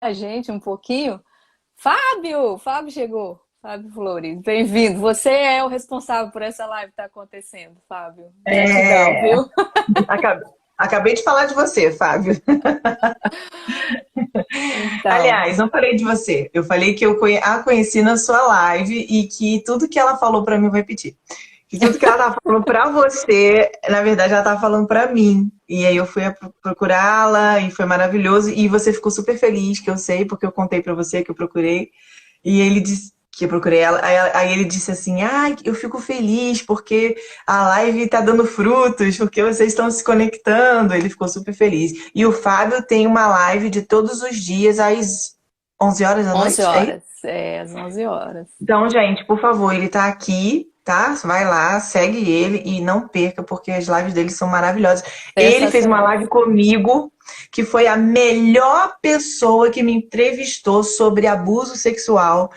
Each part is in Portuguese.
a gente um pouquinho. Fábio chegou. Fábio Flores, bem-vindo. Você é o responsável por essa live que está acontecendo, Fábio. Gratidão, É, viu? acabei, acabei de falar de você, Fábio. Então, Aliás, não falei de você. Eu falei que a conheci na sua live e que tudo que ela falou pra mim, eu vou repetir. Que tudo que ela tava falando pra você, na verdade, ela tava falando pra mim. E aí eu fui procurá-la e foi maravilhoso. E você ficou super feliz, que eu sei, porque eu contei pra você que eu procurei. E ele disse que eu procurei ela. Aí ele disse assim: ai, eu fico feliz porque a live tá dando frutos, porque vocês estão se conectando. Ele ficou super feliz. E o Fábio tem uma live de todos os dias às 11 horas da 11 noite, é isso? horas. É, às 11 horas. Então, gente, por favor, ele tá aqui, tá? Vai lá, segue ele e não perca, porque as lives dele são maravilhosas. Ele fez uma Sensacional. live comigo, que foi a melhor pessoa que me entrevistou sobre abuso sexual.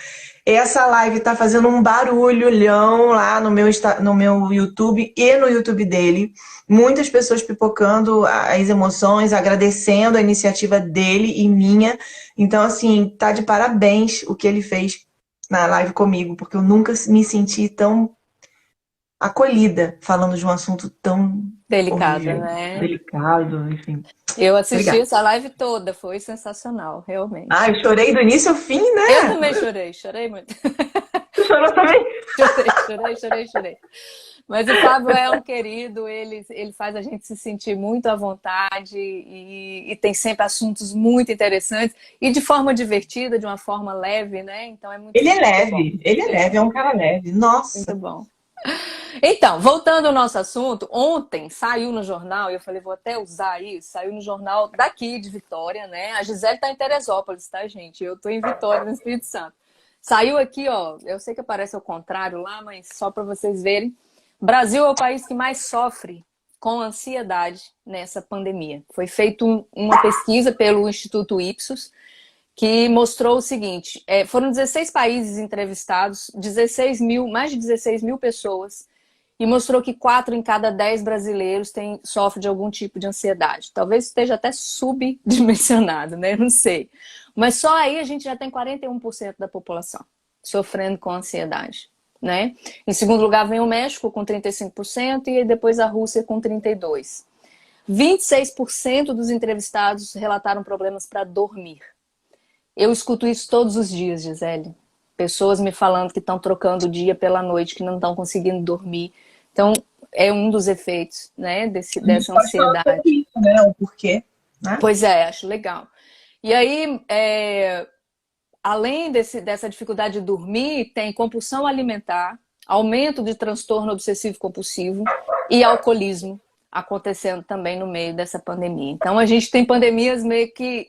Essa live tá fazendo um barulhão lá no meu YouTube e no YouTube dele. Muitas pessoas pipocando as emoções, agradecendo a iniciativa dele e minha. Então, assim, tá de parabéns o que ele fez na live comigo, porque eu nunca me senti tão acolhida falando de um assunto tão Delicada, horrível, né? delicado, enfim. Eu assisti Obrigada. essa live toda, foi sensacional, Ah, realmente. eu chorei do início ao fim, Eu né? também chorei, chorei muito. Tu chorou também? Chorei. Mas o Fábio é um querido, ele faz a gente se sentir muito à vontade e tem sempre assuntos muito interessantes e de forma divertida, de uma forma leve, né? Então é muito bom. Ele é É, leve, é um cara leve. muito Nossa. bom. Então, voltando ao nosso assunto, ontem saiu no jornal, e eu falei, vou até usar isso, saiu no jornal daqui de Vitória, né? A Gisele tá em Teresópolis, tá, gente? Eu tô em Vitória, no Espírito Santo. Saiu aqui, ó, eu sei que aparece ao contrário lá, mas só para vocês verem. Brasil é o país que mais sofre com ansiedade nessa pandemia. Foi feita uma pesquisa pelo Instituto Ipsos, que mostrou o seguinte, foram 16 países entrevistados, 16 mil, mais de 16 mil pessoas, e mostrou que 4 em cada 10 brasileiros sofrem de algum tipo de ansiedade. Talvez esteja até subdimensionado, né? Não sei. Mas só aí a gente já tem 41% da população sofrendo com ansiedade, né? Em segundo lugar vem o México com 35% e depois a Rússia com 32%. 26% dos entrevistados relataram problemas para dormir. Eu escuto isso todos os dias, Gisele. Pessoas me falando que estão trocando o dia pela noite, que não estão conseguindo dormir. Então, é um dos efeitos, né, A gente dessa pode falar sobre ansiedade. isso, né? O porquê, né? Pois é, acho legal. E aí, além dessa dificuldade de dormir, tem compulsão alimentar, aumento de transtorno obsessivo compulsivo e alcoolismo acontecendo também no meio dessa pandemia. Então, a gente tem pandemias meio que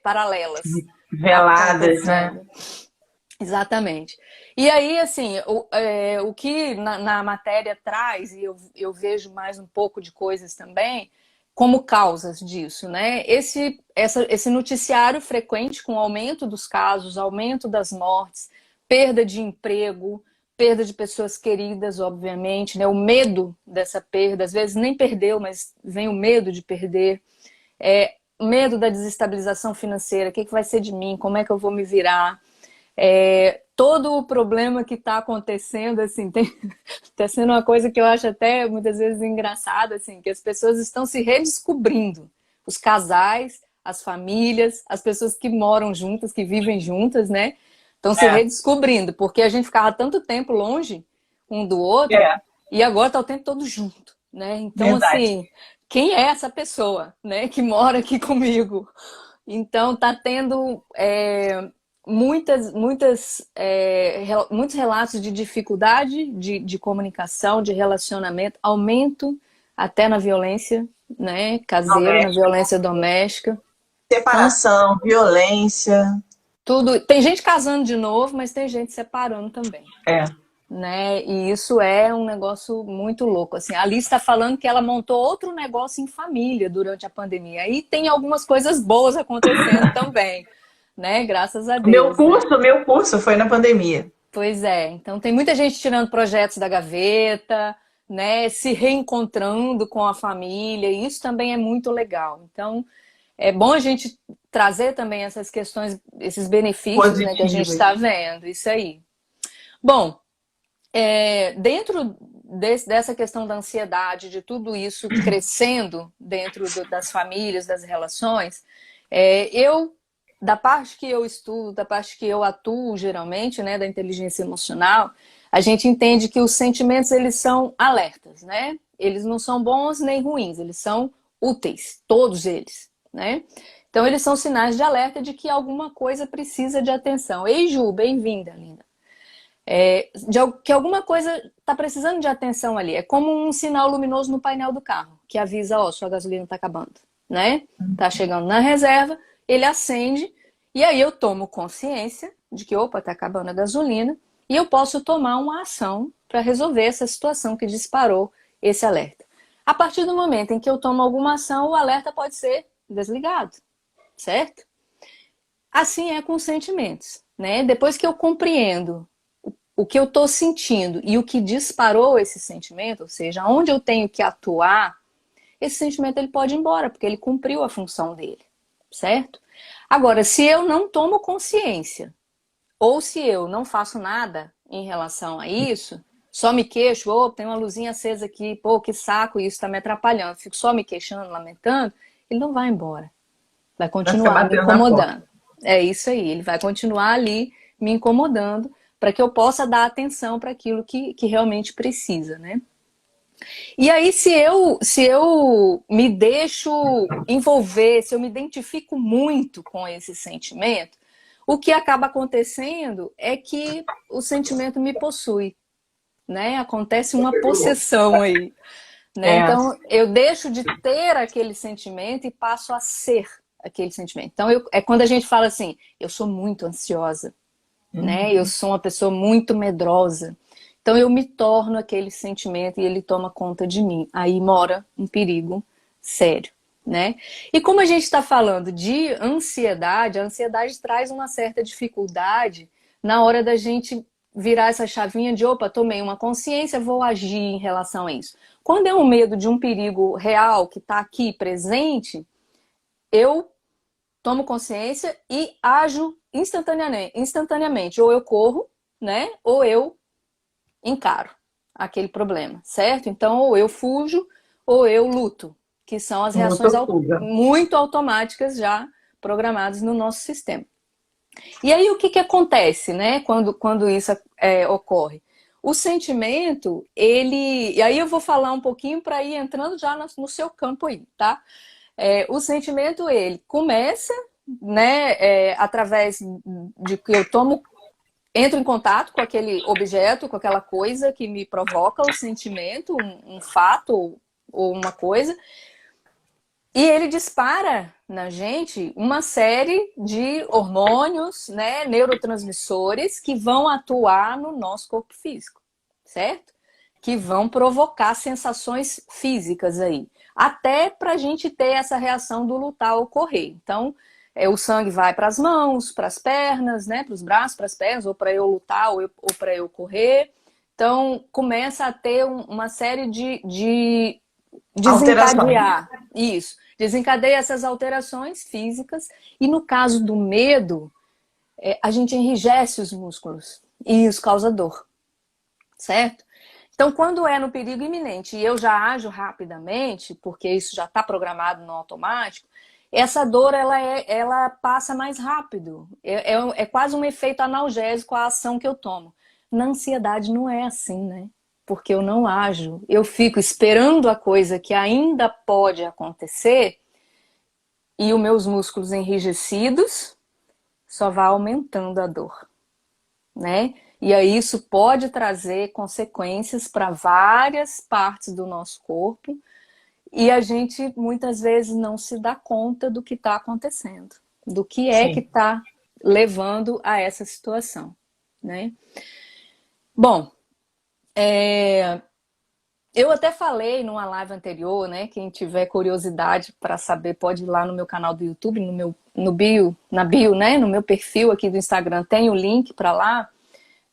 paralelas Veladas, né? acontecendo. Exatamente. E aí, assim, o que na matéria traz, e eu vejo mais um pouco de coisas também, como causas disso, né? Esse noticiário frequente com aumento dos casos, aumento das mortes, perda de emprego, perda de pessoas queridas, obviamente, né? O medo dessa perda, às vezes nem perdeu, mas vem o medo de perder. Medo da desestabilização financeira, o que vai ser de mim, como é que eu vou me virar? Todo o problema que está acontecendo, assim, tá sendo uma coisa que eu acho até muitas vezes engraçada, assim, que as pessoas estão se redescobrindo. Os casais, as famílias, as pessoas que moram juntas, que vivem juntas, né? Estão se É, redescobrindo, porque a gente ficava tanto tempo longe um do outro é, e agora está o tempo todo junto, né? Então, verdade. assim, quem é essa pessoa, né, que mora aqui comigo? Então, está tendo muitos relatos de dificuldade de comunicação, de relacionamento, aumento até na violência, né, caseira, na Doméstica, violência doméstica. Então, separação, violência. tudo. Tem gente casando de novo, mas tem gente separando também. É. Né? E isso é um negócio muito louco. Assim, a Alice está falando que ela montou outro negócio em família durante a pandemia. E tem algumas coisas boas acontecendo também, né? Graças a Deus, né? Meu curso foi na pandemia. Pois é. Então tem muita gente tirando projetos da gaveta, né? Se reencontrando com a família. E isso também é muito legal. Então é bom a gente trazer também essas questões, esses benefícios, né, que a gente está Positivas. vendo, isso aí. Bom, dentro dessa questão da ansiedade, de tudo isso crescendo dentro das famílias, das relações, da parte que eu estudo, da parte que eu atuo geralmente, né, da inteligência emocional, a gente entende que os sentimentos, eles são alertas, né? Eles não são bons nem ruins, eles são úteis, todos eles, né? Então, eles são sinais de alerta de que alguma coisa precisa de atenção. Ei, Ju, bem-vinda, linda. Que alguma coisa está precisando de atenção ali. É como um sinal luminoso no painel do carro, que avisa, ó, sua gasolina está acabando, né? Tá chegando na reserva, ele acende, e aí eu tomo consciência de que, opa, tá acabando a gasolina, e eu posso tomar uma ação para resolver essa situação que disparou esse alerta. A partir do momento em que eu tomo alguma ação, o alerta pode ser desligado, certo? Assim é com os sentimentos, né? Depois que eu compreendo o que eu estou sentindo e o que disparou esse sentimento, ou seja, onde eu tenho que atuar, esse sentimento ele pode ir embora, porque ele cumpriu a função dele, certo? Agora, se eu não tomo consciência, ou se eu não faço nada em relação a isso, só me queixo, ou tem uma luzinha acesa aqui, pô, que saco, isso está me atrapalhando, fico só me queixando, lamentando, ele não vai embora, vai Vai ficar continuar me batendo na porta. incomodando. É isso aí, ele vai continuar ali me incomodando, para que eu possa dar atenção para aquilo que realmente precisa, né? E aí, se eu me deixo envolver, se eu me identifico muito com esse sentimento, o que acaba acontecendo é que o sentimento me possui, né? Acontece uma possessão aí, né? É. Então, eu deixo de ter aquele sentimento e passo a ser aquele sentimento. Então, é quando a gente fala assim, eu sou muito ansiosa, né? Eu Uhum. sou uma pessoa muito medrosa. Então eu me torno aquele sentimento e ele toma conta de mim. Aí mora um perigo sério, né? E como a gente está falando de ansiedade, a ansiedade traz uma certa dificuldade na hora da gente virar essa chavinha de, opa, tomei uma consciência, vou agir em relação a isso. Quando é um medo de um perigo real que está aqui presente, eu tomo consciência e ajo instantaneamente. Ou eu corro, né? Ou eu encaro aquele problema, certo? Então, ou eu fujo, ou eu luto, que são as reações Muita fuga. muito automáticas já programadas no nosso sistema. E aí, o que acontece, né? Quando isso ocorre? O sentimento, ele... E aí eu vou falar um pouquinho para ir entrando já no seu campo aí, tá? O sentimento, ele começa, né, através de que eu entro em contato com aquele objeto, com aquela coisa que me provoca o sentimento, um fato ou uma coisa, e ele dispara na gente uma série de hormônios, né, neurotransmissores que vão atuar no nosso corpo físico, certo? Que vão provocar sensações físicas aí, até para a gente ter essa reação do lutar ou correr. Então, o sangue vai para as mãos, para as pernas, né, para os braços, para as pernas, ou para eu lutar ou para eu correr. Então, começa a ter uma série de Alterações. desencadear isso. Desencadeia essas alterações físicas. E no caso do medo, a gente enrijece os músculos e isso causa dor, certo? Então, quando é no perigo iminente e eu já ajo rapidamente, porque isso já está programado no automático, essa dor ela passa mais rápido. É quase um efeito analgésico a ação que eu tomo. Na ansiedade não é assim, né? Porque eu não ajo. Eu fico esperando a coisa que ainda pode acontecer e os meus músculos enrijecidos só vai aumentando a dor, né? E aí isso pode trazer consequências para várias partes do nosso corpo e a gente muitas vezes não se dá conta do que está acontecendo, do que Sim. está levando a essa situação, né? Bom, eu até falei numa live anterior, né? Quem tiver curiosidade para saber pode ir lá no meu canal do YouTube, na bio, né? No meu perfil aqui do Instagram tem o link para lá.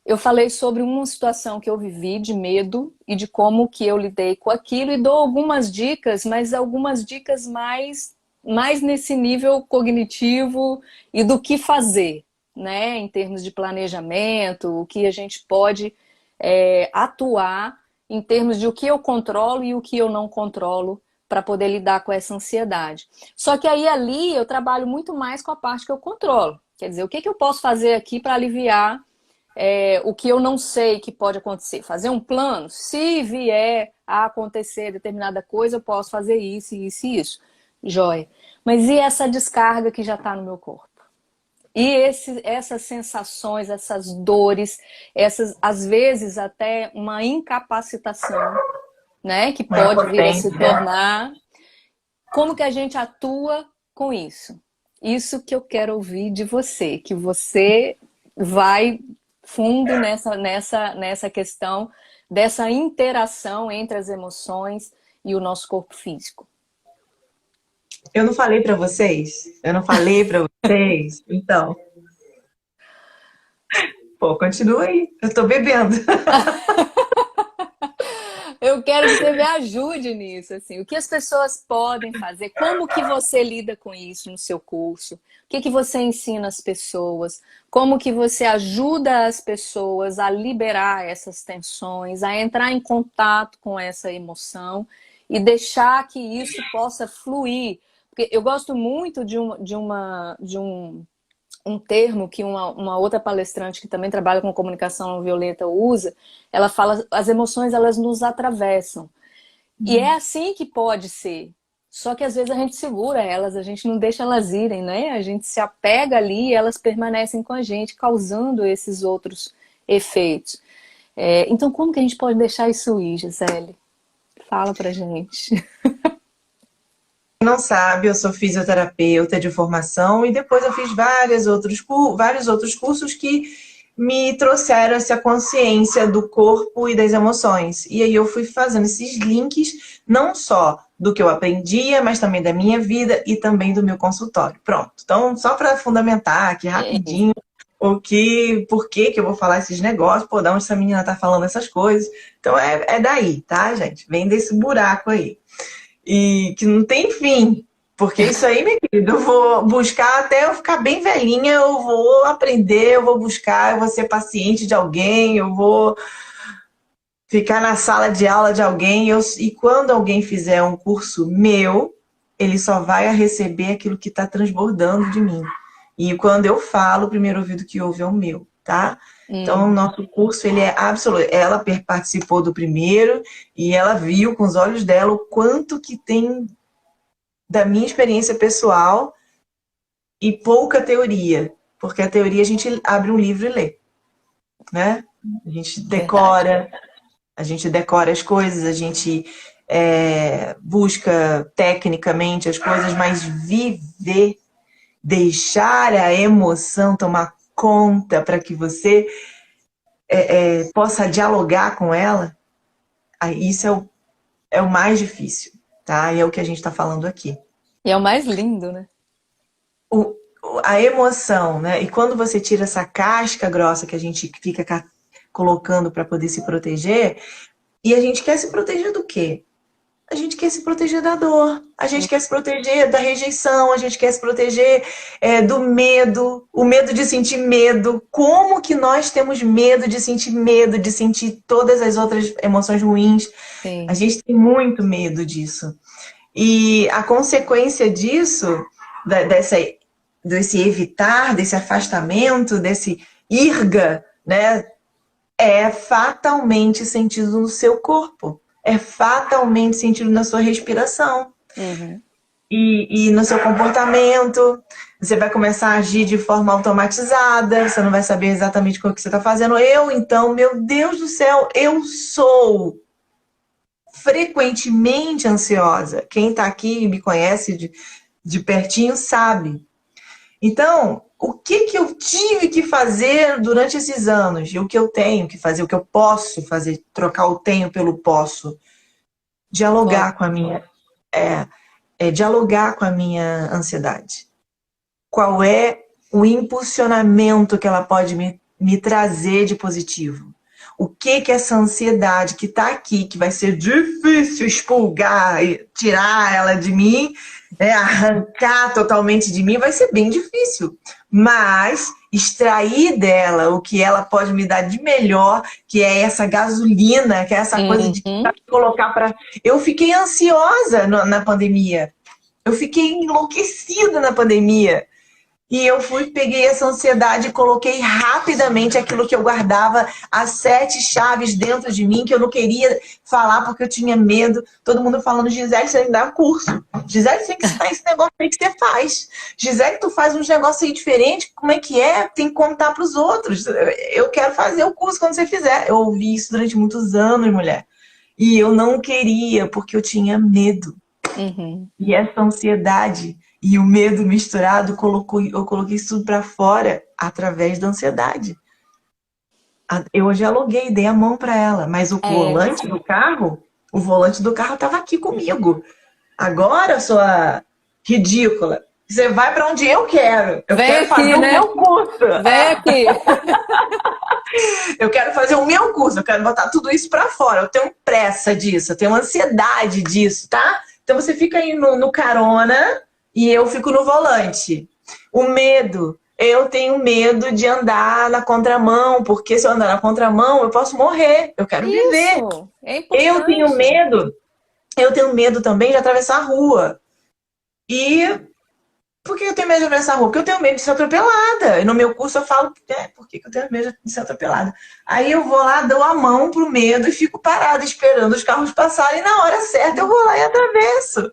Eu falei sobre uma situação que eu vivi de medo e de como que eu lidei com aquilo e dou algumas dicas, mas algumas dicas mais mais nesse nível cognitivo e do que fazer, né? Em termos de planejamento, o que a gente pode atuar em termos de o que eu controlo e o que eu não controlo para poder lidar com essa ansiedade. Só que aí ali eu trabalho muito mais com a parte que eu controlo. Quer dizer, o que eu posso fazer aqui para aliviar o que eu não sei que pode acontecer? Fazer um plano? Se vier a acontecer determinada coisa, eu posso fazer isso, isso e isso. Joia. Mas e essa descarga que já está no meu corpo? E essas sensações, essas dores, essas, às vezes até uma incapacitação, né? Que Uma pode vir a se impotência. tornar. Como que a gente atua com isso? Isso que eu quero ouvir de você, que você vai fundo nessa questão dessa interação entre as emoções e o nosso corpo físico. Eu não falei pra vocês? Eu não falei pra vocês? Então, pô, continua aí. Eu tô bebendo. Eu quero que você me ajude nisso, assim. O que as pessoas podem fazer? Como que você lida com isso no seu curso? O que você ensina às pessoas? Como que você ajuda as pessoas a liberar essas tensões, a entrar em contato com essa emoção e deixar que isso possa fluir? Porque eu gosto muito de um termo que uma outra palestrante que também trabalha com comunicação não violenta usa. Ela fala, as emoções elas nos atravessam. E é assim que pode ser. Só que às vezes a gente segura elas, a gente não deixa elas irem, né? A gente se apega ali e elas permanecem com a gente, causando esses outros efeitos. Então como que a gente pode deixar isso ir, Gisele? Fala pra gente. Não sabe, eu sou fisioterapeuta de formação e depois eu fiz vários outros cursos que me trouxeram essa consciência do corpo e das emoções. E aí eu fui fazendo esses links, não só do que eu aprendia, mas também da minha vida e também do meu consultório. Pronto. Então, só para fundamentar aqui rapidinho por que eu vou falar esses negócios, pô, da onde essa menina tá falando essas coisas. Então é daí, tá, gente? Vem desse buraco aí. E que não tem fim. Porque isso aí, meu querido, eu vou buscar até eu ficar bem velhinha, eu vou aprender, eu vou buscar, eu vou ser paciente de alguém, eu vou ficar na sala de aula de alguém. E quando alguém fizer um curso meu, ele só vai a receber aquilo que está transbordando de mim. E quando eu falo, o primeiro ouvido que ouve é o meu, tá? Então, o nosso curso, ele é absoluto. Ela participou do primeiro e ela viu com os olhos dela o quanto que tem da minha experiência pessoal e pouca teoria. Porque a teoria a gente abre um livro e lê, né? A gente decora, as coisas, a gente busca tecnicamente as coisas, mas viver, deixar a emoção tomar conta para que você possa dialogar com ela, isso é o mais difícil, tá? E é o que a gente está falando aqui. E é o mais lindo, né? A emoção, né? E quando você tira essa casca grossa que a gente fica colocando para poder se proteger, e a gente quer se proteger do quê? A gente quer se proteger da dor, a gente quer se proteger da rejeição, a gente quer se proteger do medo, o medo de sentir medo. Como que nós temos medo, de sentir todas as outras emoções ruins? Sim. A gente tem muito medo disso. E a consequência disso, desse evitar, desse afastamento, desse irga, né, é fatalmente sentido no seu corpo. É fatalmente sentido na sua respiração. E no seu comportamento. Você vai começar a agir de forma automatizada, você não vai saber exatamente o que você está fazendo. Então, meu Deus do céu, eu sou frequentemente ansiosa. Quem está aqui e me conhece de pertinho sabe. Então, o que eu tive que fazer durante esses anos? E o que eu tenho que fazer, o que eu posso fazer, trocar o tenho pelo posso. Dialogar com a minha... dialogar com a minha ansiedade. Qual é o impulsionamento que ela pode me trazer de positivo? o que que essa ansiedade que tá aqui, que vai ser difícil expurgar e tirar ela de mim, né, arrancar totalmente de mim, vai ser bem difícil. Mas extrair dela o que ela pode me dar de melhor, que é essa gasolina, que é essa coisa de Uhum. colocar para... Eu fiquei ansiosa na pandemia. Eu fiquei enlouquecida na pandemia. E eu peguei essa ansiedade e coloquei rapidamente aquilo que eu guardava, as 7 chaves dentro de mim, que eu não queria falar porque eu tinha medo. Todo mundo falando, Gisele, você tem que dar curso. Gisele, você tem que ensinar esse negócio aí que você faz. Gisele, tu faz uns negócios aí diferentes, como é que é? Tem que contar para os outros. Eu quero fazer o curso quando você fizer. Eu ouvi isso durante muitos anos, mulher. E eu não queria, porque eu tinha medo. Uhum. E essa ansiedade e o medo misturado, eu coloquei isso tudo para fora através da ansiedade. Eu dialoguei, dei a mão para ela, mas É, o volante do carro estava aqui comigo. Agora, sua ridícula, você vai para onde eu quero. Eu vem quero fazer aqui, o né? meu curso. Vem aqui. Eu quero fazer o meu curso, eu quero botar tudo isso pra fora. Eu tenho pressa disso, eu tenho ansiedade disso, tá? Então você fica aí no carona e eu fico no volante. O medo, eu tenho medo de andar na contramão, porque se eu andar na contramão, eu posso morrer. Eu quero viver. Isso, é Eu tenho importante. medo, eu tenho medo também de atravessar a rua. E por que eu tenho medo de atravessar a rua? Porque eu tenho medo de ser atropelada. E no meu curso eu falo, por que eu tenho medo de ser atropelada? Aí eu vou lá, dou a mão pro medo e fico parada esperando os carros passarem. E na hora certa eu vou lá e atravesso.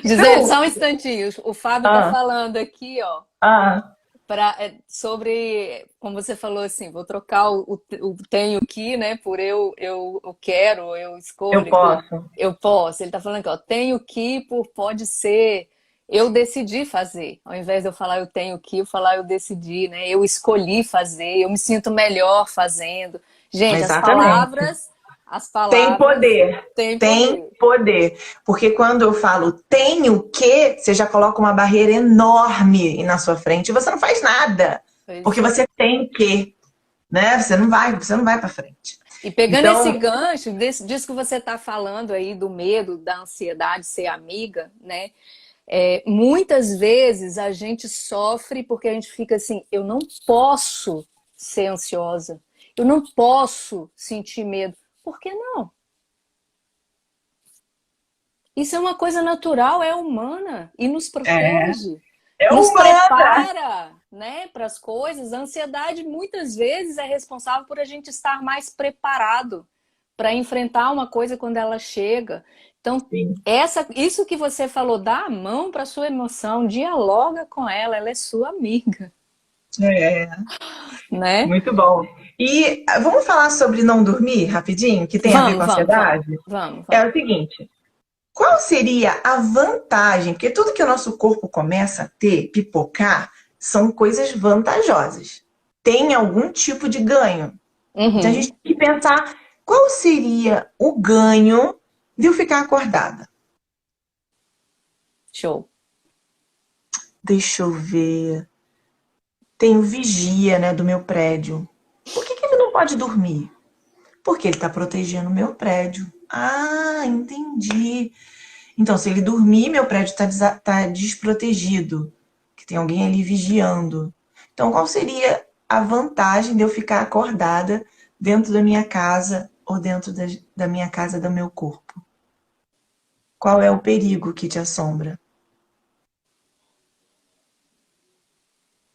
Gisele, Então, só um instantinho. O Fábio tá falando aqui, ó, ah, sobre, como você falou assim, vou trocar o tenho que, né, por eu quero, eu eu escolho, posso. eu posso. Ele tá falando aqui, ó, tenho que por pode ser, eu decidi fazer. Ao invés de eu falar eu tenho que, eu falar eu decidi, né? Eu escolhi fazer, eu me sinto melhor fazendo. Gente, Exatamente. as Tem palavras poder. têm Tem poder. poder. Porque quando eu falo tenho que, você já coloca uma barreira enorme na sua frente e você não faz nada. Pois Porque é. você tem que, né? Você não vai para frente. E pegando esse Então, gancho disso que você está falando aí, do medo, da ansiedade ser amiga, né? Muitas vezes a gente sofre porque a gente fica assim, eu não posso ser ansiosa, eu não posso sentir medo. Por que não? Isso é uma coisa natural, é humana e nos é, protege, é nos humana. prepara, né, para as coisas. A ansiedade muitas vezes é responsável por a gente estar mais preparado para enfrentar uma coisa quando ela chega. Então, Sim. isso que você falou, dá a mão para sua emoção, dialoga com ela é sua amiga, É, né? muito bom. E vamos falar sobre não dormir rapidinho, que tem a ver com Vamos, vamos, vamos, ansiedade? vamos, É vamos. o seguinte, qual seria a vantagem? Porque tudo que o nosso corpo começa a ter, pipocar, são coisas vantajosas. Tem algum tipo de ganho. Então a Uhum, gente tem que pensar qual seria o ganho de eu ficar acordada. show. Deixa eu ver. Tem o vigia, né, do meu prédio. Por que ele não pode dormir? Porque ele está protegendo o meu prédio. Ah, entendi. Então, se ele dormir, meu prédio está desprotegido. Que tem alguém ali vigiando. Então, qual seria a vantagem de eu ficar acordada dentro da minha casa ou dentro da minha casa, do meu corpo? Qual é o perigo que te assombra?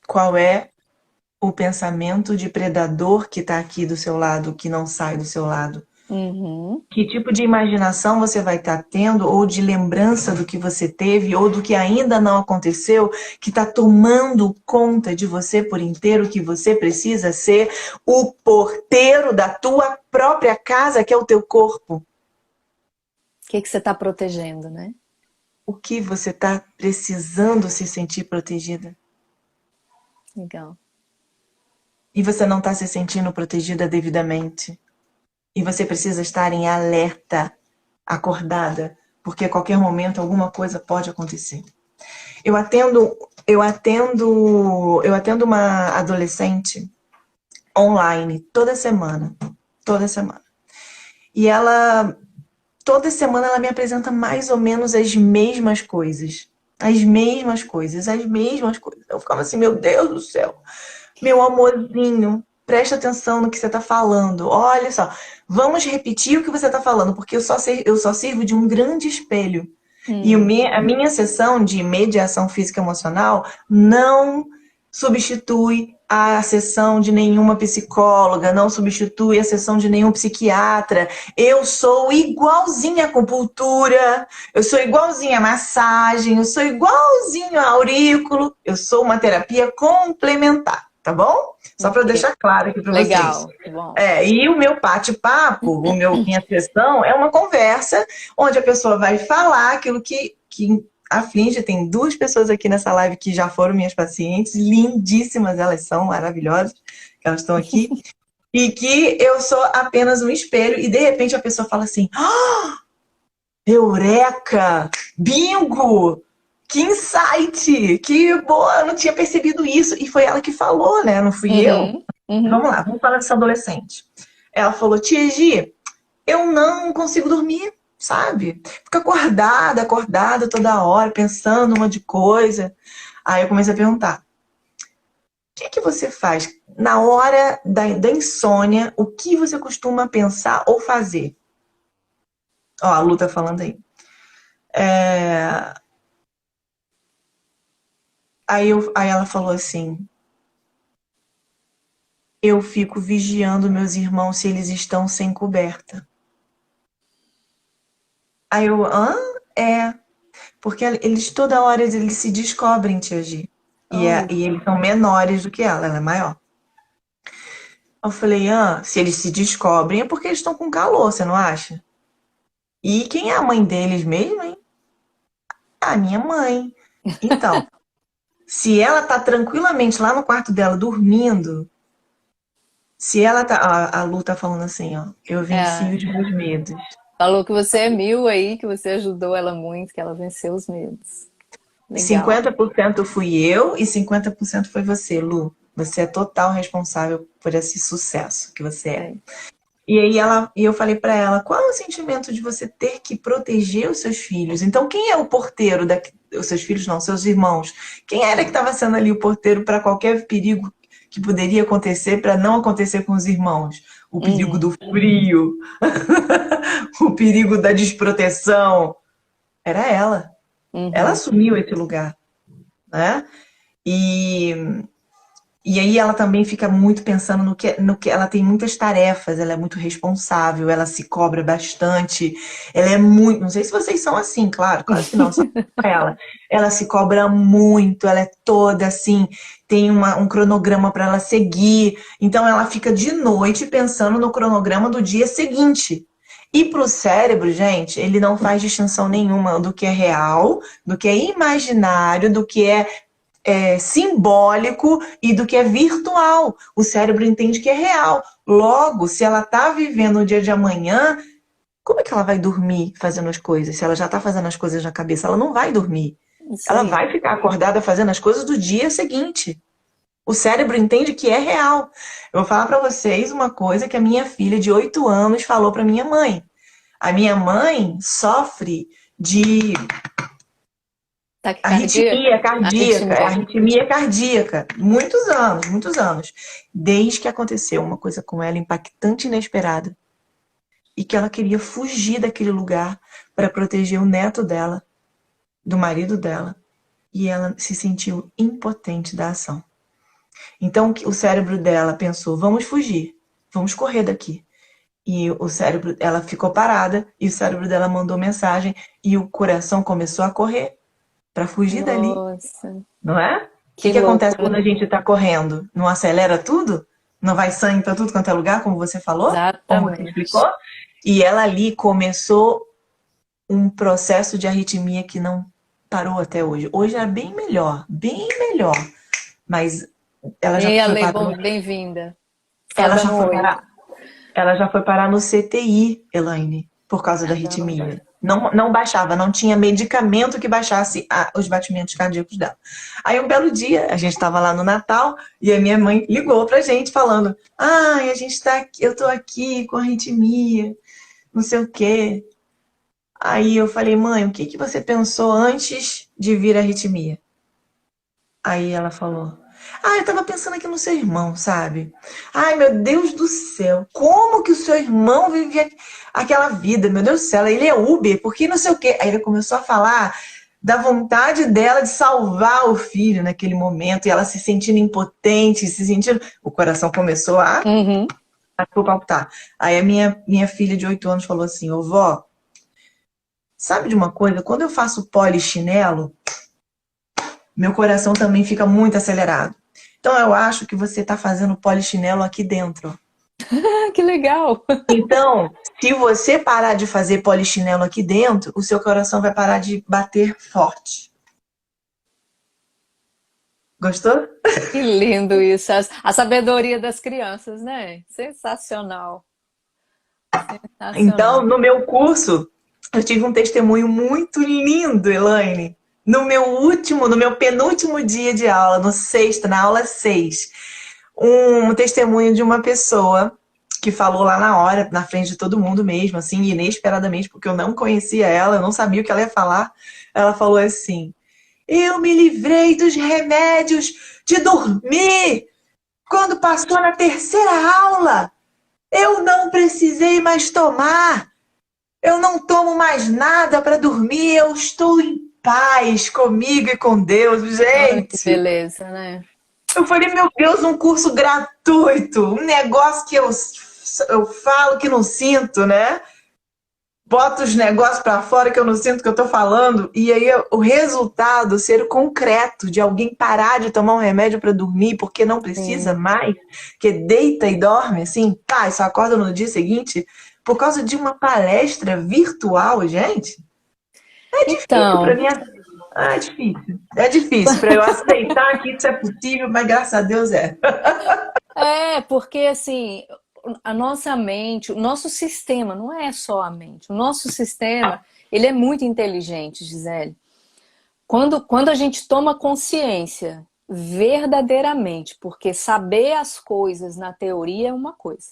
Qual é o pensamento de predador que está aqui do seu lado, que não sai do seu lado? Uhum. Que tipo de imaginação você vai estar tendo, ou de lembrança do que você teve, ou do que ainda não aconteceu, que está tomando conta de você por inteiro, que você precisa ser o porteiro da tua própria casa, que é o teu corpo? O que que você está protegendo, né? O que você está precisando se sentir protegida? Legal. E você não está se sentindo protegida devidamente. E você precisa estar em alerta, acordada, porque a qualquer momento alguma coisa pode acontecer. Eu atendo uma adolescente online toda semana. Toda semana. E ela, toda semana ela me apresenta mais ou menos as mesmas coisas. As mesmas coisas, as mesmas coisas. Eu ficava assim, meu Deus do céu. Meu amorzinho, presta atenção no que você está falando. Olha só, vamos repetir o que você está falando, porque eu só sirvo de um grande espelho. E a minha sessão de mediação física e emocional não substitui a sessão de nenhuma psicóloga, não substitui a sessão de nenhum psiquiatra. Eu sou igualzinha à acupuntura, eu sou igualzinha à massagem, eu sou igualzinho a aurículo, eu sou uma terapia complementar, tá bom? Só para eu deixar claro aqui para vocês. Legal, bom. E o meu bate-papo, minha sessão é uma conversa onde a pessoa vai falar aquilo que aflige. Tem 2 pessoas aqui nessa live que já foram minhas pacientes, lindíssimas, elas são maravilhosas, elas estão aqui, e que eu sou apenas um espelho, e de repente a pessoa fala assim, eureka, bingo, que insight, que boa, eu não tinha percebido isso, e foi ela que falou, né, não fui eu. Vamos lá, vamos falar dessa adolescente. Ela falou, tia Gi, eu não consigo dormir, sabe? Fico acordada toda hora, pensando um monte de coisa. Aí eu comecei a perguntar, o que você faz na hora da insônia? O que você costuma pensar ou fazer? Ó, a Lu tá falando aí. Aí ela falou assim, eu fico vigiando meus irmãos se eles estão sem coberta. Aí eu, porque eles toda hora eles se descobrem, tia Gi. E eles são menores do que ela é maior. Eu falei, se eles se descobrem é porque eles estão com calor, você não acha? E quem é a mãe deles mesmo, hein? A minha mãe. Então, se ela tá tranquilamente lá no quarto dela dormindo, se ela tá... A Lu tá falando assim, eu venci os meus medos. Falou que você é 1000 aí, que você ajudou ela muito, que ela venceu os medos. Legal. 50% fui eu e 50% foi você, Lu. Você é total responsável por esse sucesso que você é. E aí eu falei pra ela, qual é o sentimento de você ter que proteger os seus filhos? Então, quem é o porteiro os seus filhos não, seus irmãos? Quem era que estava sendo ali o porteiro para qualquer perigo que poderia acontecer para não acontecer com os irmãos? O perigo do frio, o perigo da desproteção. Era ela. Ela assumiu esse lugar, né? E aí ela também fica muito pensando no que ela tem muitas tarefas, ela é muito responsável, ela se cobra bastante, ela é muito, não sei se vocês são assim, claro que não, só ela se cobra muito, ela é toda assim, tem um cronograma para ela seguir, então ela fica de noite pensando no cronograma do dia seguinte. E para o cérebro, gente, ele não faz distinção nenhuma do que é real, do que é imaginário, do que é simbólico e do que é virtual. O cérebro entende que é real. Logo, se ela está vivendo o dia de amanhã, como é que ela vai dormir fazendo as coisas? Se ela já está fazendo as coisas na cabeça, ela não vai dormir. Ela vai ficar acordada fazendo as coisas do dia seguinte. O cérebro entende que é real. Eu vou falar para vocês uma coisa que a minha filha de 8 anos falou para minha mãe. A minha mãe sofre de arritmia cardíaca. Muitos anos. Desde que aconteceu uma coisa com ela impactante e inesperada. E que ela queria fugir daquele lugar para proteger o neto dela, do marido dela. E ela se sentiu impotente da ação. Então o cérebro dela pensou, vamos fugir, vamos correr daqui. E ela ficou parada e o cérebro dela mandou mensagem e o coração começou a correr para fugir dali. Não é? O que acontece quando a gente está correndo? Não acelera tudo? Não vai sangue para tudo quanto é lugar, como você falou? Exatamente. Como você explicou? E ela ali começou um processo de arritmia que não parou até hoje. Hoje é bem melhor. Mas ela já foi parar... bem-vinda. Ela já foi parar no CTI, Elaine, por causa da arritmia. Não baixava, não tinha medicamento que baixasse os batimentos cardíacos dela. Aí um belo dia, a gente estava lá no Natal e a minha mãe ligou pra gente falando: "Ai, a gente tá aqui, eu tô aqui com arritmia, não sei o quê". Aí eu falei: "Mãe, o que que você pensou antes de vir a arritmia?". Aí ela falou: "Ah, eu tava pensando aqui no seu irmão, sabe? Ai, meu Deus do céu, como que o seu irmão vive aquela vida? Meu Deus do céu, ele é Uber, porque não sei o quê". Aí ele começou a falar da vontade dela de salvar o filho naquele momento, e ela se sentindo impotente, se sentindo. O coração começou Uhum. a palpitar. Aí a minha filha de 8 anos falou assim: "Ô vó, sabe de uma coisa? Quando eu faço polichinelo, meu coração também fica muito acelerado. Então eu acho que você está fazendo polichinelo aqui dentro. Ah, que legal! Então, se você parar de fazer polichinelo aqui dentro, o seu coração vai parar de bater forte". Gostou? Que lindo isso! A sabedoria das crianças, né? Sensacional. Então, Sensacional. no meu curso, eu tive um testemunho muito lindo, Elaine. No meu penúltimo dia de aula, no sexto, na aula 6, um testemunho de uma pessoa que falou lá na hora, na frente de todo mundo mesmo, assim, inesperadamente, porque eu não conhecia ela, eu não sabia o que ela ia falar. Ela falou assim: "Eu me livrei dos remédios de dormir quando passou na terceira aula. Eu não precisei mais tomar. Eu não tomo mais nada para dormir. Eu estou em paz comigo e com Deus". Olha que Gente, beleza, né? eu falei: "Meu Deus, um curso gratuito, um negócio que eu falo que não sinto, né? Boto os negócios para fora que eu não sinto que eu tô falando". E aí o resultado ser o concreto de alguém parar de tomar um remédio para dormir porque não precisa Sim. mais, que deita e dorme assim, pá, e só acorda no dia seguinte por causa de uma palestra virtual, gente. É difícil para Então, mim. É difícil. É difícil para eu aceitar que isso é possível, mas graças a Deus é. porque assim, a nossa mente, o nosso sistema, não é só a mente, o nosso sistema, ele é muito inteligente, Gisele. Quando a gente toma consciência verdadeiramente, porque saber as coisas na teoria é uma coisa,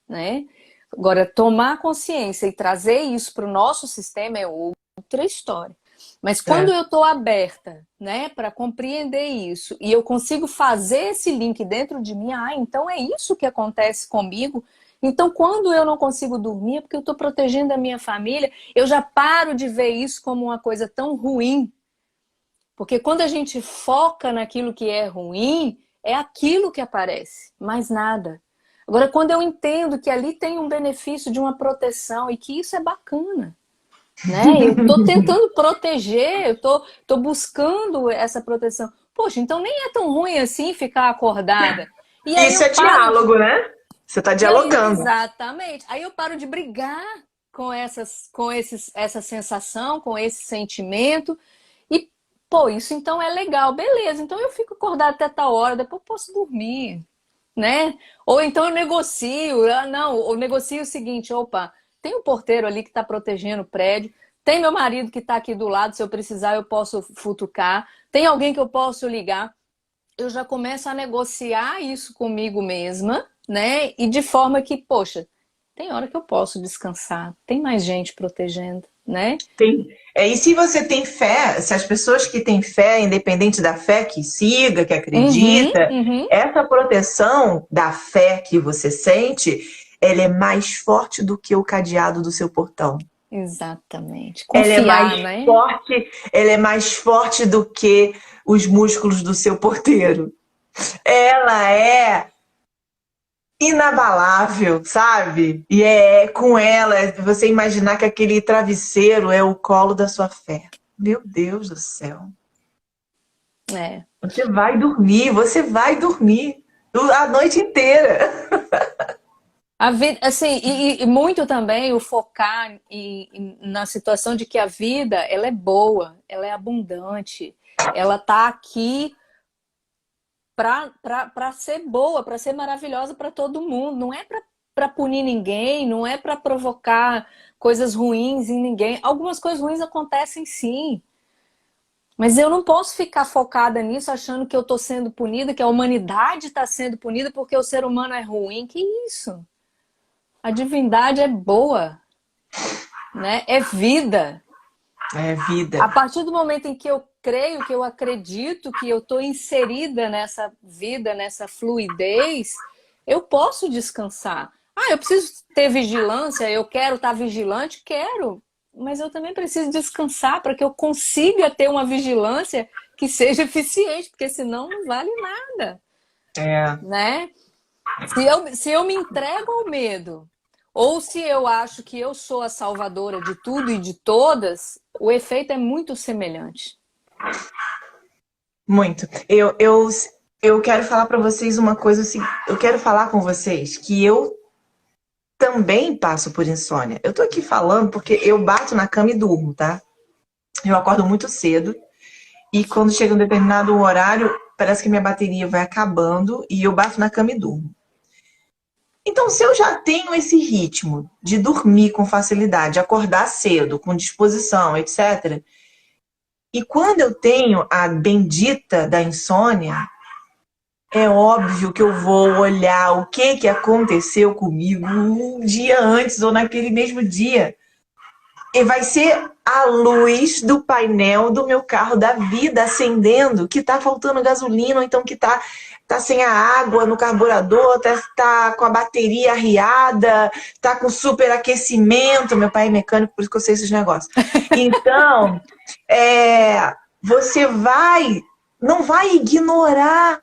né? Agora, tomar consciência e trazer isso para o nosso sistema é outra história. Mas quando É. eu estou aberta, né, para compreender isso e eu consigo fazer esse link dentro de mim, então é isso que acontece comigo. Então, quando eu não consigo dormir, é porque eu estou protegendo a minha família, eu já paro de ver isso como uma coisa tão ruim, porque quando a gente foca naquilo que é ruim, é aquilo que aparece, mais nada. Agora, quando eu entendo que ali tem um benefício de uma proteção e que isso é bacana, né? Eu estou tentando proteger, tô buscando essa proteção. Poxa, então nem é tão ruim assim ficar acordada. E aí Isso eu é paro de... diálogo, né? Você está E aí, dialogando. exatamente. Aí eu paro de brigar essa sensação, com esse sentimento. E, pô, isso então é legal, beleza. Então eu fico acordada até tal hora, depois eu posso dormir, né? Ou então eu negocio, não, eu negocio o seguinte: opa, tem um porteiro ali que está protegendo o prédio, tem meu marido que está aqui do lado, se eu precisar eu posso futucar, tem alguém que eu posso ligar. Eu já começo a negociar isso comigo mesma, né? E de forma que, poxa, tem hora que eu posso descansar, tem mais gente protegendo, né? E se você tem fé, se as pessoas que têm fé, independente da fé que siga, que Uhum, acredita, uhum. essa proteção da fé que você sente, ela é mais forte do que o cadeado do seu portão. Exatamente. Ela é mais Confiar, né? forte, ela é mais forte do que os músculos do seu porteiro. Ela é inabalável, sabe? E é com ela, você imaginar que aquele travesseiro é o colo da sua fé. Meu Deus do céu. É. Você vai dormir a noite inteira. A vida, assim, e muito também o focar na situação de que a vida, ela é boa, ela é abundante, ela tá aqui para ser boa, para ser maravilhosa para todo mundo, não é para punir ninguém, não é para provocar coisas ruins em ninguém. Algumas coisas ruins acontecem sim. Mas eu não posso ficar focada nisso achando que eu estou sendo punida, que a humanidade está sendo punida porque o ser humano é ruim. Que isso? A divindade é boa, né? É vida. É vida. A partir do momento em que eu creio, que eu acredito que eu estou inserida nessa vida, nessa fluidez, eu posso descansar. Ah, eu preciso ter vigilância, eu quero estar vigilante? Quero. Mas eu também preciso descansar para que eu consiga ter uma vigilância que seja eficiente, porque senão não vale nada, né? Se eu me entrego ao medo, ou se eu acho que eu sou a salvadora de tudo e de todas, o efeito é muito semelhante. Muito. Eu quero falar para vocês uma coisa assim. Eu quero falar com vocês que eu também passo por insônia. Eu tô aqui falando porque eu bato na cama e durmo, tá? Eu acordo muito cedo e quando chega um determinado horário, parece que minha bateria vai acabando e eu bato na cama e durmo. Então, se eu já tenho esse ritmo de dormir com facilidade, acordar cedo, com disposição, etc., e quando eu tenho a bendita da insônia, é óbvio que eu vou olhar o que aconteceu comigo um dia antes ou naquele mesmo dia. E vai ser a luz do painel do meu carro da vida acendendo, que tá faltando gasolina, ou então que tá sem a água no carburador, tá com a bateria arriada, tá com superaquecimento. Meu pai é mecânico, por isso que eu sei esses negócios. Então, você não vai ignorar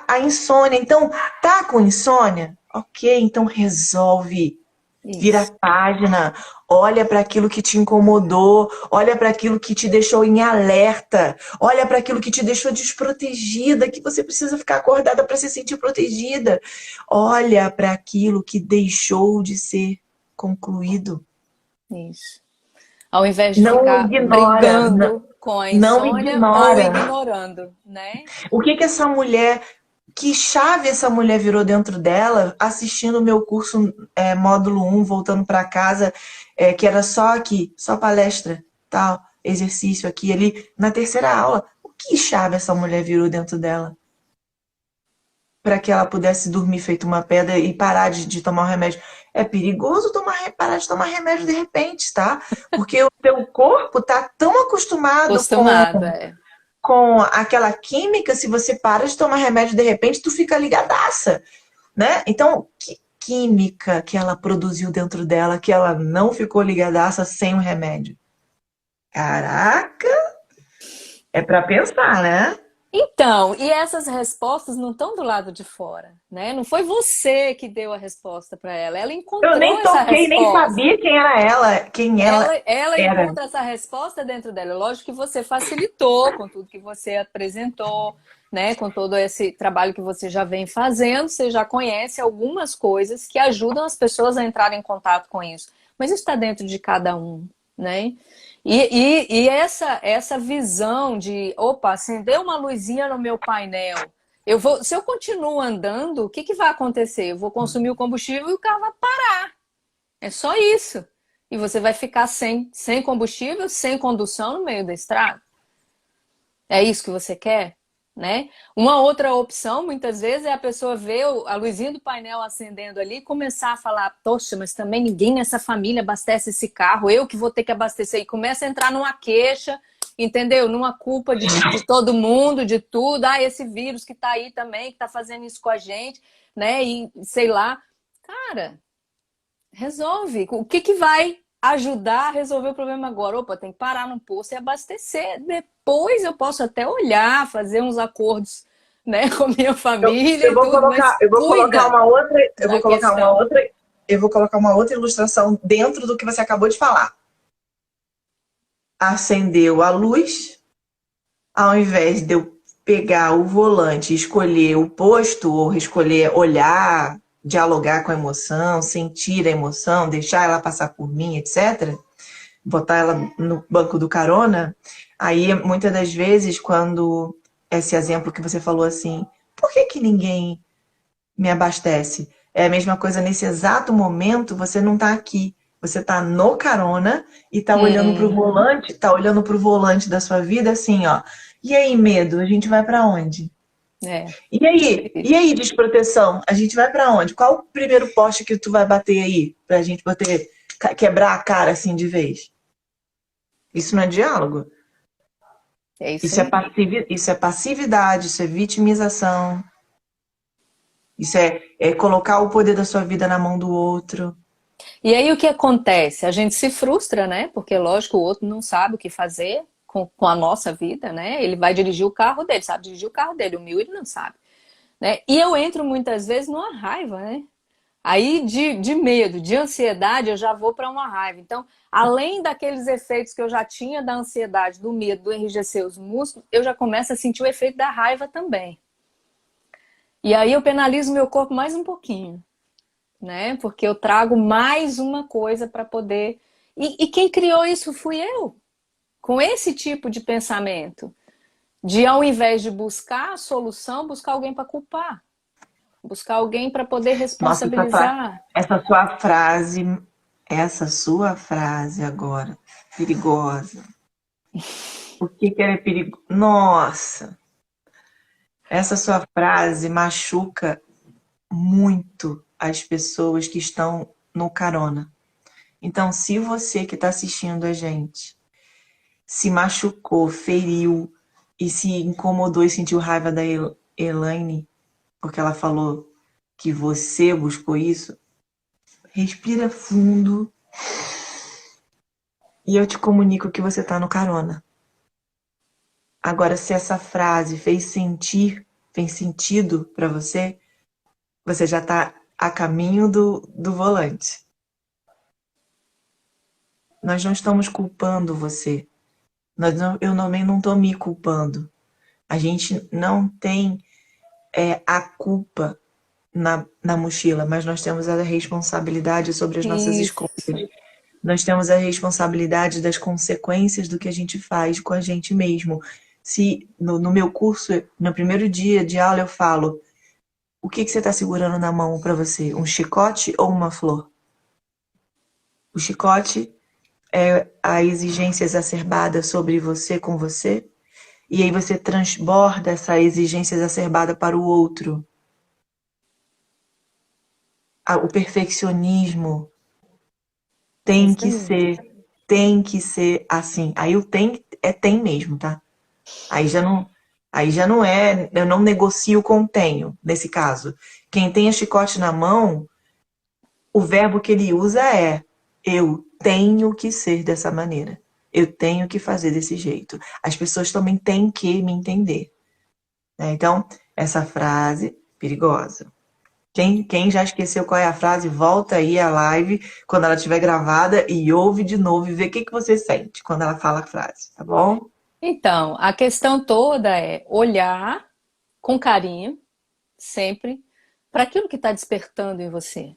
a insônia. Então, tá com insônia? Ok, então resolve. Vira a página, olha para aquilo que te incomodou, olha para aquilo que te deixou em alerta, olha para aquilo que te deixou desprotegida, que você precisa ficar acordada para se sentir protegida. Olha para aquilo que deixou de ser concluído. Isso. Ao invés de ficar brigando com a insônia ou ignorando, né? O que essa mulher... Que chave essa mulher virou dentro dela assistindo o meu curso módulo 1, voltando para casa, que era só aqui, só palestra, tal, exercício aqui, ali, na terceira aula. O que chave essa mulher virou dentro dela? Para que ela pudesse dormir feito uma pedra e parar de tomar o remédio. É perigoso parar de tomar remédio de repente, tá? Porque o teu corpo tá tão acostumado com aquela química. Se você para de tomar remédio de repente, tu fica ligadaça, né? Então, que química que ela produziu dentro dela que ela não ficou ligadaça sem o remédio? Caraca! É para pensar, né? Então, e essas respostas não estão do lado de fora, né? Não foi você que deu a resposta para ela. Ela encontrou essa resposta. Eu nem toquei, nem sabia quem era ela. Ela encontra essa resposta dentro dela. Lógico que você facilitou com tudo que você apresentou, né? Com todo esse trabalho que você já vem fazendo, você já conhece algumas coisas que ajudam as pessoas a entrarem em contato com isso. Mas isso está dentro de cada um, né? E essa visão de, opa, acender uma luzinha no meu painel, se eu continuo andando, o que vai acontecer? Eu vou consumir o combustível e o carro vai parar. É só isso. E você vai ficar sem combustível, sem condução no meio da estrada. É isso que você quer? Né? Uma outra opção, muitas vezes, é a pessoa ver a luzinha do painel acendendo ali e começar a falar, poxa, mas também ninguém nessa família abastece esse carro, eu que vou ter que abastecer. E começa a entrar numa queixa, entendeu? Numa culpa de todo mundo, de tudo. Ah, esse vírus que tá aí também, que tá fazendo isso com a gente, né? E sei lá. Cara, resolve. O que vai ajudar a resolver o problema agora? Opa, tem que parar no posto e abastecer. Depois eu posso até olhar, fazer uns acordos, né, com minha família. Eu vou colocar uma outra ilustração dentro do que você acabou de falar. Acendeu a luz, ao invés de eu pegar o volante e escolher o posto, ou escolher olhar, dialogar com a emoção, sentir a emoção, deixar ela passar por mim, etc., botar ela no banco do carona, aí muitas das vezes, quando esse exemplo que você falou assim, por que ninguém me abastece. É a mesma coisa nesse exato momento, você não tá aqui. Você tá no carona e tá olhando pro Hum, volante, tá olhando pro volante da sua vida assim, ó. E aí, medo, a gente vai pra onde? é, E isso aí? aí. E aí, desproteção? A gente vai pra onde? Qual o primeiro poste que tu vai bater aí pra gente poder quebrar a cara assim de vez? Isso não é diálogo. É isso aí. Isso é passividade, isso é vitimização, isso é colocar o poder da sua vida na mão do outro. E aí o que acontece? A gente se frustra, né? Porque, lógico, o outro não sabe o que fazer com a nossa vida, né? Ele vai dirigir o carro dele, sabe dirigir o carro dele, o meu ele não sabe, né? E eu entro muitas vezes numa raiva, né? Aí de medo, de ansiedade, eu já vou para uma raiva. Então, além daqueles efeitos que eu já tinha da ansiedade, do medo, do enrijecer os músculos, eu já começo a sentir o efeito da raiva também. E aí eu penalizo meu corpo mais um pouquinho, né? Porque eu trago mais uma coisa para poder. E quem criou isso fui eu, com esse tipo de pensamento. De ao invés de buscar a solução, buscar alguém para culpar, buscar alguém para poder Nossa, responsabilizar. essa sua frase, essa sua frase agora, perigosa. Por que que ela é perigosa? Nossa, essa sua frase machuca muito as pessoas que estão no carona. Então, se você que está assistindo a gente se machucou, feriu e se incomodou e sentiu raiva da Elaine, porque ela falou que você buscou isso, respira fundo e eu te comunico que você está no carona. Agora, se essa frase fez sentido para você, você já está a caminho do volante. Nós não estamos culpando você. Eu também não estou me culpando. A gente não tem a culpa na mochila, mas nós temos a responsabilidade sobre as nossas escolhas. Isso. Nós temos a responsabilidade das consequências do que a gente faz com a gente mesmo. Se no meu curso, no primeiro dia de aula, eu falo: o que você está segurando na mão para você? Um chicote ou uma flor? O chicote é a exigência exacerbada sobre você com você, e aí você transborda essa exigência exacerbada para o outro. O perfeccionismo É tem isso que aí. ser, tem que ser assim. Aí o tem mesmo, tá? Aí já não é, eu não negocio com o tenho, nesse caso. Quem tem a chicote na mão, o verbo que ele usa é: eu tenho que ser dessa maneira. Eu tenho que fazer desse jeito. As pessoas também têm que me entender, né? Então, essa frase perigosa. Quem já esqueceu qual é a frase, volta aí a live quando ela estiver gravada e ouve de novo e vê o que você sente quando ela fala a frase, tá bom? Então, a questão toda é olhar com carinho, sempre, para aquilo que está despertando em você.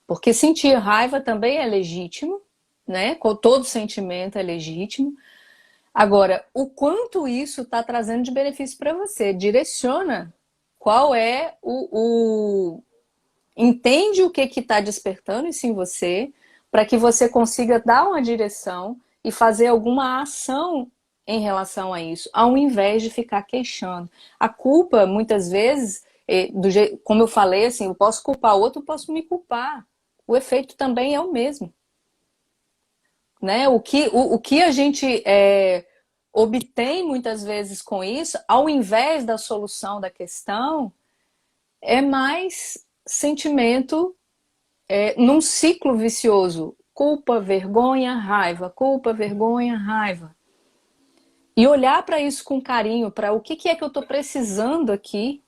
Porque sentir raiva também é legítimo, né? Com todo sentimento é legítimo. Agora, o quanto isso está trazendo de benefício para você? Direciona qual é entende o que está despertando isso em você, para que você consiga dar uma direção e fazer alguma ação em relação a isso, ao invés de ficar queixando. A culpa, muitas vezes, como eu falei, assim, eu posso culpar o outro, eu posso me culpar. O efeito também é o mesmo. Né? O que a gente obtém muitas vezes com isso, ao invés da solução da questão, é mais sentimento num ciclo vicioso. Culpa, vergonha, raiva. Culpa, vergonha, raiva. E olhar para isso com carinho, para o que é que eu estou precisando aqui,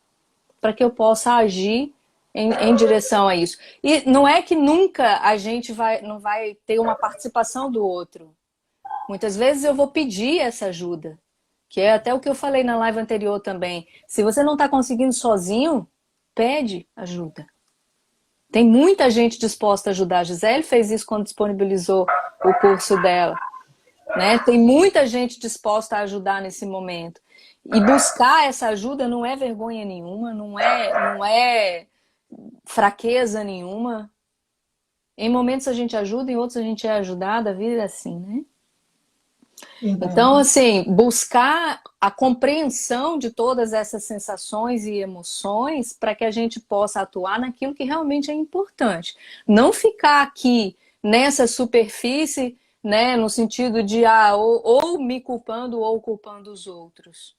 para que eu possa agir em direção a isso. E não é que nunca a gente não vai ter uma participação do outro. Muitas vezes eu vou pedir essa ajuda, que é até o que eu falei na live anterior também. Se você não está conseguindo sozinho, pede ajuda. Tem muita gente disposta a ajudar. A Gisele fez isso quando disponibilizou o curso dela. Né? Tem muita gente disposta a ajudar nesse momento. E buscar essa ajuda não é vergonha nenhuma, não é fraqueza nenhuma. Em momentos a gente ajuda, em outros a gente é ajudada, a vida é assim, né? Então, Verdade. assim, buscar a compreensão de todas essas sensações e emoções para que a gente possa atuar naquilo que realmente é importante. Não ficar aqui nessa superfície, né, no sentido de ou me culpando ou culpando os outros.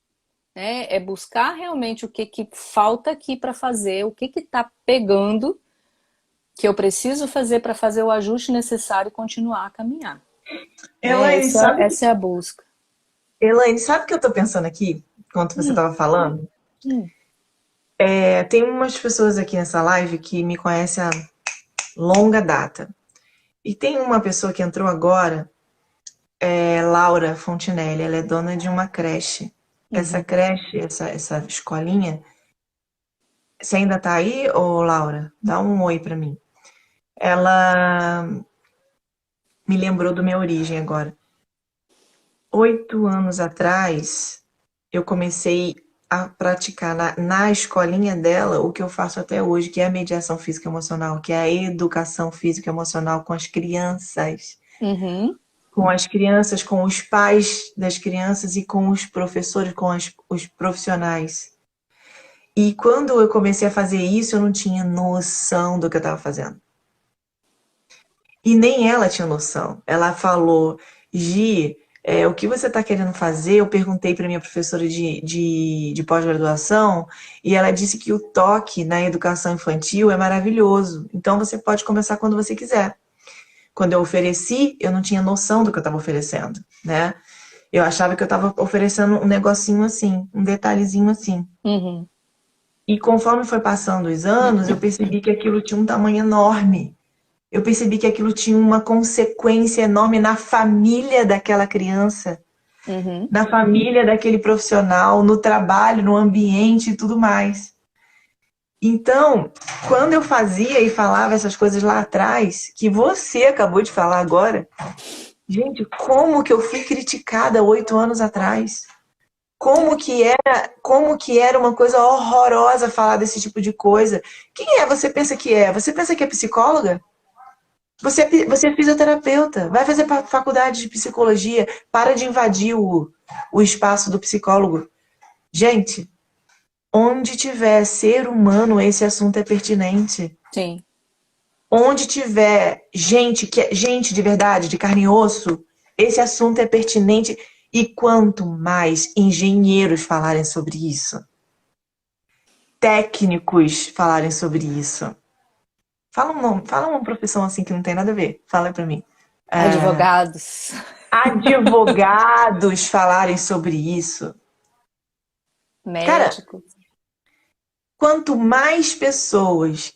Né? É buscar realmente o que falta aqui para fazer, o que está pegando, que eu preciso fazer para fazer o ajuste necessário e continuar a caminhar. Né? Elaine, sabe, Essa é a busca. Elaine, sabe o que eu tô pensando aqui, enquanto você Hum, tava falando? hum, Tem umas pessoas aqui nessa live que me conhecem há longa data. E tem uma pessoa que entrou agora, Laura Fontinelli, ela é dona de uma creche. Essa uhum. creche, essa escolinha, você ainda tá aí, ô Laura? Dá um oi pra mim. Ela me lembrou da minha origem agora. 8 anos atrás, eu comecei a praticar na escolinha dela o que eu faço até hoje, que é a mediação física emocional, que é a educação física emocional com as crianças. Uhum. Com as crianças, com os pais das crianças e com os professores, com os profissionais. E quando eu comecei a fazer isso, eu não tinha noção do que eu estava fazendo. E nem ela tinha noção. Ela falou, Gi, o que você está querendo fazer? Eu perguntei para minha professora de pós-graduação e ela disse que o toque na educação infantil é maravilhoso. Então você pode começar quando você quiser. Quando eu ofereci, eu não tinha noção do que eu estava oferecendo, né? Eu achava que eu estava oferecendo um negocinho assim, um detalhezinho assim. Uhum. E conforme foi passando os anos, eu percebi que aquilo tinha um tamanho enorme. Eu percebi que aquilo tinha uma consequência enorme na família daquela criança, Uhum. na família daquele profissional, no trabalho, no ambiente e tudo mais. Então, quando eu fazia e falava essas coisas lá atrás, que você acabou de falar agora, gente, como que eu fui criticada 8 anos atrás? Como que era uma coisa horrorosa falar desse tipo de coisa? Quem é? Você pensa que é? Você pensa que é psicóloga? Você é fisioterapeuta, vai fazer faculdade de psicologia, para de invadir o espaço do psicólogo. Gente, onde tiver ser humano, esse assunto é pertinente. Sim. Onde tiver gente, que é gente de verdade, de carne e osso, esse assunto é pertinente. E quanto mais engenheiros falarem sobre isso, técnicos falarem sobre isso. Fala um nome, fala uma profissão assim que não tem nada a ver. Fala pra mim. Advogados. Advogados falarem sobre isso. Cara, Médicos. quanto mais pessoas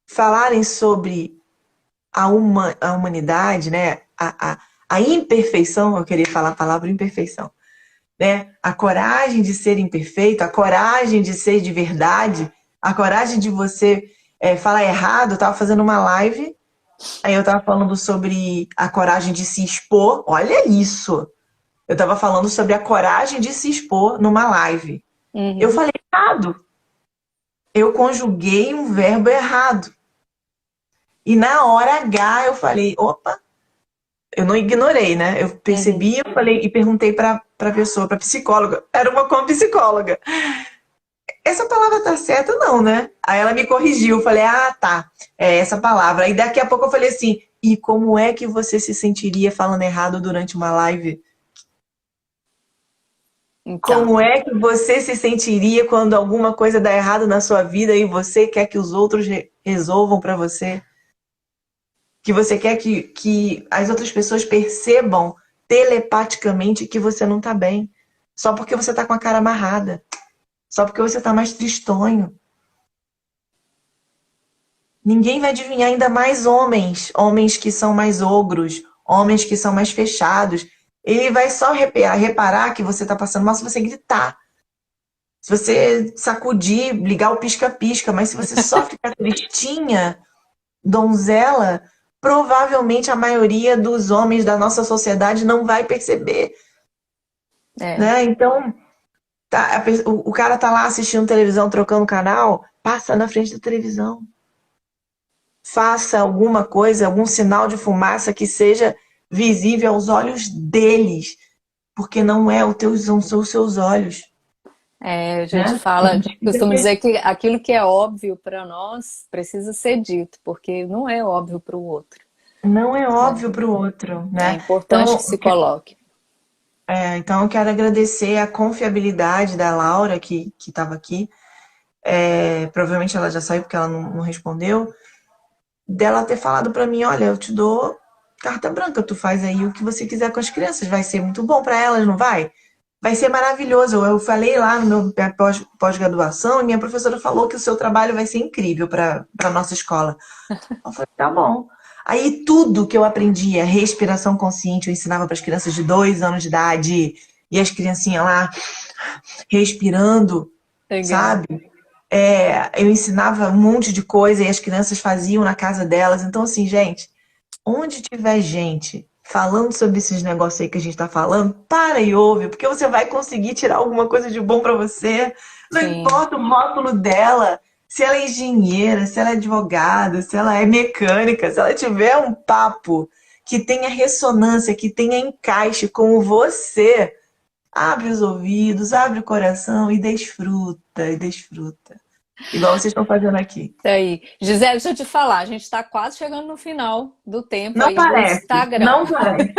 falarem sobre a humanidade, né? A imperfeição, eu queria falar a palavra imperfeição, né? A coragem de ser imperfeito, a coragem de ser de verdade, a coragem de você falar errado. Eu tava fazendo uma live, aí eu tava falando sobre a coragem de se expor. Olha isso! Eu tava falando sobre a coragem de se expor numa live. Eu Uhum. falei errado. Eu conjuguei um verbo errado. E na hora H eu falei, opa, eu não ignorei, né? Eu Uhum. percebi, eu falei e perguntei pra pessoa, pra psicóloga. Era uma como psicóloga. Essa palavra tá certa, não, né? Aí ela me corrigiu, eu falei, ah, tá, é essa palavra. Aí daqui a pouco eu falei assim, e como é que você se sentiria falando errado durante uma live? Então. Como é que você se sentiria quando alguma coisa dá errado na sua vida e você quer que os outros resolvam pra você? Que você quer que as outras pessoas percebam telepaticamente que você não tá bem. Só porque você tá com a cara amarrada. Só porque você tá mais tristonho. Ninguém vai adivinhar, ainda mais homens. Homens que são mais ogros. Homens que são mais fechados. Ele vai só reparar que você tá passando mal se você gritar. Se você sacudir, ligar o pisca-pisca. Mas se você só ficar tristinha, donzela, provavelmente a maioria dos homens da nossa sociedade não vai perceber, É. né? Então, O cara tá lá assistindo televisão, trocando canal, passa na frente da televisão. Faça alguma coisa, algum sinal de fumaça que seja visível aos olhos deles, porque não é o teu, não são os seus olhos, É, né? a gente costuma dizer que aquilo que é óbvio para nós precisa ser dito, porque não é óbvio para o outro, Não é né? óbvio para o outro, É né? importante que Então, se coloque. então eu quero agradecer a confiabilidade da Laura que estava aqui. Provavelmente ela já saiu porque ela não respondeu. Dela ter falado para mim, olha, eu te dou carta branca, tu faz aí o que você quiser com as crianças, vai ser muito bom para elas, não vai? Vai ser maravilhoso. Eu falei lá no meu pós-graduação e minha professora falou que o seu trabalho vai ser incrível para a nossa escola. Eu falei, tá bom. Aí tudo que eu aprendia, respiração consciente, eu ensinava para as crianças de 2 anos de idade, e as criancinhas lá respirando, Legal. sabe? Eu ensinava um monte de coisa e as crianças faziam na casa delas. Então, assim, gente, onde tiver gente falando sobre esses negócios aí que a gente tá falando, para e ouve, porque você vai conseguir tirar alguma coisa de bom para você. Não Sim. importa o rótulo dela, se ela é engenheira, se ela é advogada, se ela é mecânica, se ela tiver um papo que tenha ressonância, que tenha encaixe com você, abre os ouvidos, abre o coração e desfruta, e desfruta. Igual vocês estão fazendo aqui. Isso aí. Gisele, deixa eu te falar, a gente está quase chegando no final do tempo Não aí do parece, Instagram. não parece.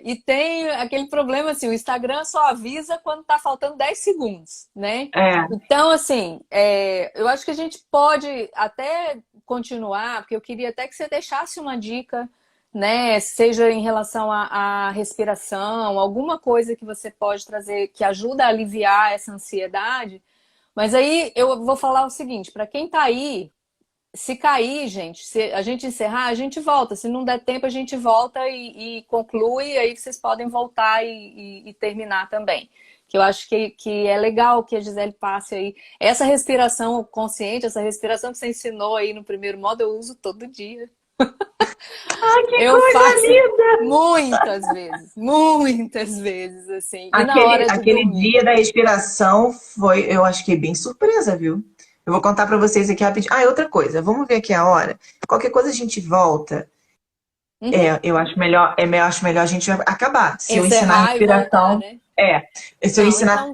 E tem aquele problema assim, o Instagram só avisa quando tá faltando 10 segundos, né? É, Então, assim, eu acho que a gente pode até continuar, porque eu queria até que você deixasse uma dica, né? Seja em relação à respiração, alguma coisa que você pode trazer que ajuda a aliviar essa ansiedade. Mas aí eu vou falar o seguinte, para quem tá aí, se cair, gente, se a gente encerrar, a gente volta. Se não der tempo, a gente volta e conclui, aí vocês podem voltar e terminar também. Que eu acho que é legal que a Gisele passe aí. Essa respiração consciente, essa respiração que você ensinou aí no primeiro modo, eu uso todo dia. que Eu coisa faço linda! muitas vezes, assim. E na Aquele, hora de aquele dormir. dia da respiração foi, eu acho que bem surpresa, viu? Eu vou contar pra vocês aqui rapidinho. Ah, e outra coisa, vamos ver aqui a hora. Qualquer coisa a gente volta. Uhum. Eu acho melhor a gente acabar. Se eu ensinar a Encerrar e voltar, respiração, né? é. Se eu Não, ensinar,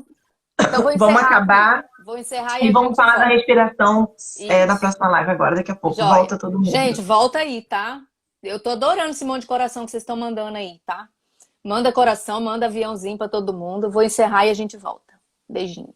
então vou vamos encerrar aqui. acabar Vou encerrar e e a vamos gente falar da volta. respiração na Isso. próxima live agora, daqui a pouco. Joia. Volta todo Gente, mundo. volta aí, tá? Eu tô adorando esse monte de coração que vocês estão mandando aí, tá? Manda coração, manda aviãozinho pra todo mundo. Vou encerrar e a gente volta. Beijinho.